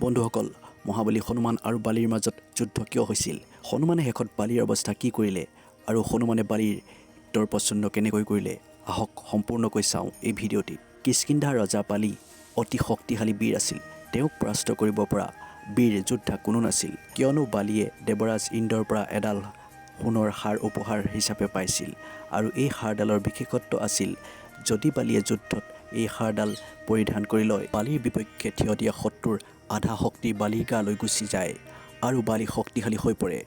বন্ধুসকল, মহাবলী হনুমান আৰু বালিৰ মাজত যুদ্ধ কিয় হৈছিল? হনুমানে শেষত বালিৰ অৱস্থা কি কৰিলে আৰু হনুমানে বালিৰ দৰ্পচ্ছন্ন কেনেকৈ কৰিলে? আহক সম্পূৰ্ণকৈ চাওঁ এই ভিডিঅ'টিত। কিষ্কিন্ধা ৰজা বালি অতি শক্তিশালী বীৰ আছিল। তেওঁক পৰাস্ত কৰিব পৰা বীৰ যোদ্ধা কোনো নাছিল, কিয়নো বালিয়ে দেৱৰাজ ইন্দ্ৰৰ পৰা এডাল সোণৰ হাৰ উপহাৰ হিচাপে পাইছিল আৰু এই হাৰডালৰ বিশেষত্ব আছিল, যদি বালিয়ে যুদ্ধত এই হাৰডাল পৰিধান কৰি লয়, বালিৰ বিপক্ষে থিয় দিয়া শত্ৰুৰ আধা শক্তি বালিৰ গালৈ গুচি যায় আৰু বালি শক্তিশালী হৈ পৰে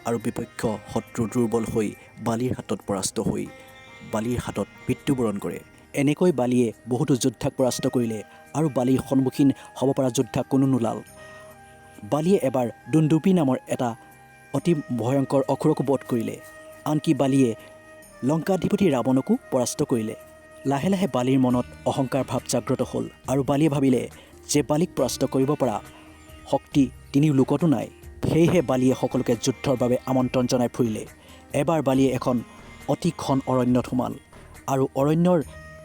আৰু বিপক্ষ শত্ৰু দুৰ্বল হৈ বালিৰ হাতত পৰাস্ত হৈ বালিৰ হাতত মৃত্যুবৰণ কৰে। এনেকৈ বালিয়ে বহুতো যোদ্ধাক পৰাস্ত কৰিলে আৰু বালিৰ সন্মুখীন হ'ব পৰা যোদ্ধা কোনো নোলাল। বালিয়ে এবাৰ দুন্দুপি নামৰ এটা অতি ভয়ংকৰ অসুৰকো বধ কৰিলে, আনকি বালিয়ে লংকাধিপতি ৰাৱণকো পৰাস্ত কৰিলে। লাহে লাহে বালিৰ মনত অহংকাৰ ভাৱ জাগ্ৰত হ'ল আৰু বালিয়ে ভাবিলে যে বালিক পৰাস্ত কৰিব পৰা শক্তি তিনি লোকতো নাই। সেয়েহে বালিয়ে সকলোকে যুদ্ধৰ বাবে আমন্ত্ৰণ জনাই ফুৰিলে। এবাৰ বালিয়ে এখন অতি ঘন অৰণ্যত সোমাল আৰু অৰণ্যৰ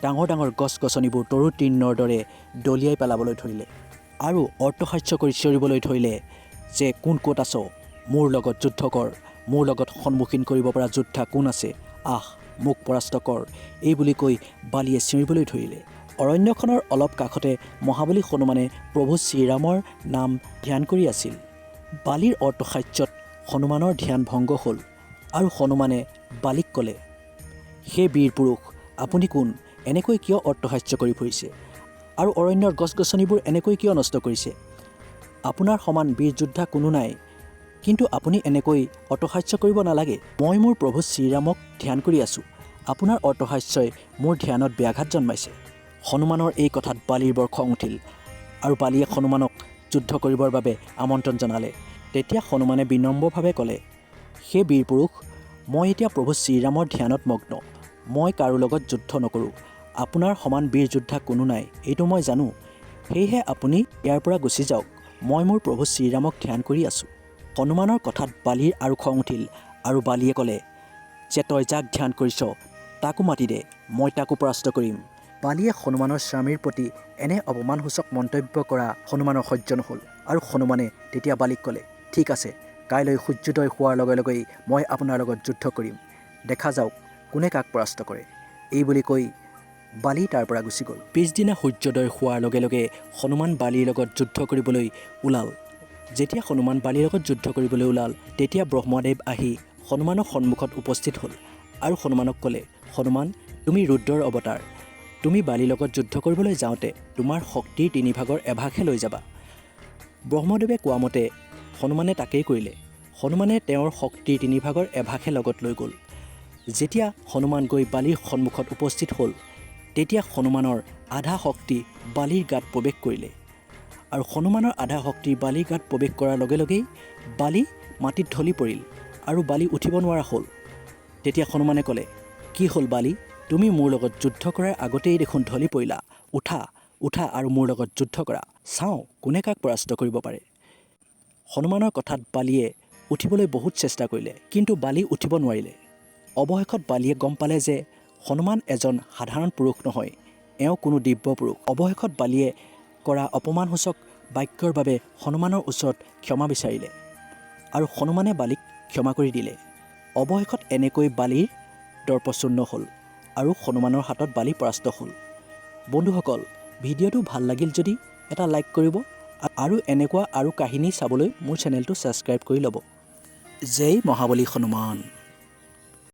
ডাঙৰ ডাঙৰ গছ গছনিবোৰ তৰু তৃণৰ দৰে দলিয়াই পেলাবলৈ ধৰিলে আৰু অৰ্থহাস্য কৰি চিঞৰিবলৈ ধৰিলে যে কোন ক'ত আছ, মোৰ লগত যুদ্ধ কৰ, মোৰ লগত সন্মুখীন কৰিব পৰা যোদ্ধা কোন আছে, আহ মোক পৰাস্ত কৰ, এই বুলি কৈ বালিয়ে চিঞৰিবলৈ ধৰিলে। অৰণ্যখনৰ অলপ কাষতে মহাবলী হনুমানে প্ৰভু শ্ৰীৰামৰ নাম ধ্যান কৰি আছিল। বালিৰ অৰ্থহাস্যত হনুমানৰ ধ্যান ভংগ হ'ল আৰু হনুমানে বালিক ক'লে, হে বীৰ পুৰুষ, আপুনি কোন? এনেকৈ কিয় অৰ্থহাস্য কৰি ফুৰিছে আৰু অৰণ্যৰ গছ গছনিবোৰ এনেকৈ কিয় নষ্ট কৰিছে? আপোনাৰ সমান বীৰ যোদ্ধা কোনো নাই, কিন্তু আপুনি এনেকৈ অৰ্থহাস্য কৰিব নালাগে। মই মোৰ প্ৰভু শ্ৰীৰামক ধ্যান কৰি আছোঁ, আপোনাৰ অৰ্থহাস্যই মোৰ ধ্যানত ব্যাঘাত জন্মাইছে। হনুমানৰ এই কথাত বালিৰ বৰ খং উঠিল আৰু বালিয়ে হনুমানক যুদ্ধ কৰিবৰ বাবে আমন্ত্ৰণ জনালে। তেতিয়া হনুমানে বিনম্ৰভাৱে ক'লে, হে বীৰ পুৰুষ, মই এতিয়া প্ৰভু শ্ৰীৰামৰ ধ্যানত মগ্ন, মই কাৰো লগত যুদ্ধ নকৰোঁ। আপোনাৰ সমান বীৰ যোদ্ধা কোনো নাই, এইটো মই জানো, সেয়েহে আপুনি ইয়াৰ পৰা গুচি যাওক, মই মোৰ প্ৰভু শ্ৰীৰামক ধ্যান কৰি আছোঁ। হনুমানৰ কথাত বালিৰ আৰু খং উঠিল আৰু বালিয়ে ক'লে যে তই যাক ধ্যান কৰিছ তাকো মাতি দে, মই তাকো পৰাস্ত কৰিম। বালিয়ে হনুমানৰ স্বামীৰ প্ৰতি এনে অপমানসূচক মন্তব্য কৰা হনুমানৰ সহ্য নহ'ল আৰু হনুমানে তেতিয়া বালিক ক'লে, ঠিক আছে, কাইলৈ সূৰ্যোদয় হোৱাৰ লগে লগেই মই আপোনাৰ লগত যুদ্ধ কৰিম, দেখা যাওক কোনে কাক পৰাস্ত কৰে। এই বুলি কৈ বালি তাৰ পৰা গুচি গ'ল। পিছদিনা সূৰ্যোদয় হোৱাৰ লগে লগে হনুমান বালিৰ লগত যুদ্ধ কৰিবলৈ ওলাল। যেতিয়া হনুমান বালিৰ লগত যুদ্ধ কৰিবলৈ ওলাল, তেতিয়া ব্ৰহ্মদেৱ আহি হনুমানৰ সন্মুখত উপস্থিত হ'ল আৰু হনুমানক ক'লে, হনুমান, তুমি ৰুদ্ৰৰ অৱতাৰ, তুমি বালিৰ লগত যুদ্ধ কৰিবলৈ যাওঁতে তোমাৰ শক্তিৰ 3 ভাগৰ এভাগহে লৈ যাবা। ব্ৰহ্মদেৱে কোৱা মতে হনুমানে তাকেই কৰিলে। হনুমানে তেওঁৰ শক্তিৰ 3 ভাগৰ এভাগহে লগত লৈ গ'ল। যেতিয়া হনুমান গৈ বালিৰ সন্মুখত উপস্থিত হ'ল, তেতিয়া হনুমানৰ আধা শক্তি বালিৰ গাত প্ৰৱেশ কৰিলে আৰু হনুমানৰ আধা শক্তি বালিৰ গাত প্ৰৱেশ কৰাৰ লগে লগেই বালি মাটিত ঢলি পৰিল আৰু বালি উঠিব নোৱাৰা হ'ল। তেতিয়া হনুমানে ক'লে, কি হ'ল বালি, তুমি মোৰ লগত যুদ্ধ কৰাৰ আগতেই দেখোন ঢলি পৰিলা, উঠা উঠা আৰু মোৰ লগত যুদ্ধ কৰা, চাওঁ কোনে কাক পৰাস্ত কৰিব পাৰে। হনুমানৰ কথাত বালিয়ে উঠিবলৈ বহুত চেষ্টা কৰিলে, কিন্তু বালি উঠিব নোৱাৰিলে। অৱশেষত বালিয়ে গম পালে যে হনুমান এজন সাধাৰণ পুৰুষ নহয়, এওঁ কোনো দিব্য পুৰুষ। অৱশেষত বালিয়ে কৰা অপমানসূচক বাক্যৰ বাবে হনুমানৰ ওচৰত ক্ষমা বিচাৰিলে আৰু হনুমানে বালিক ক্ষমা কৰি দিলে। অৱশেষত এনেকৈ বালিৰ দৰ্পচ্ছন্ন হ'ল আৰু হনুমানৰ হাতত বালি পৰাস্ত হ'ল। বন্ধুসকল, ভিডিঅ'টো ভাল লাগিল যদি এটা লাইক কৰিব আৰু এনেকুৱা আৰু কাহিনী চাবলৈ মোৰ চেনেলটো ছাবস্ক্ৰাইব কৰি ল'ব। জয় মহাবলী হনুমান।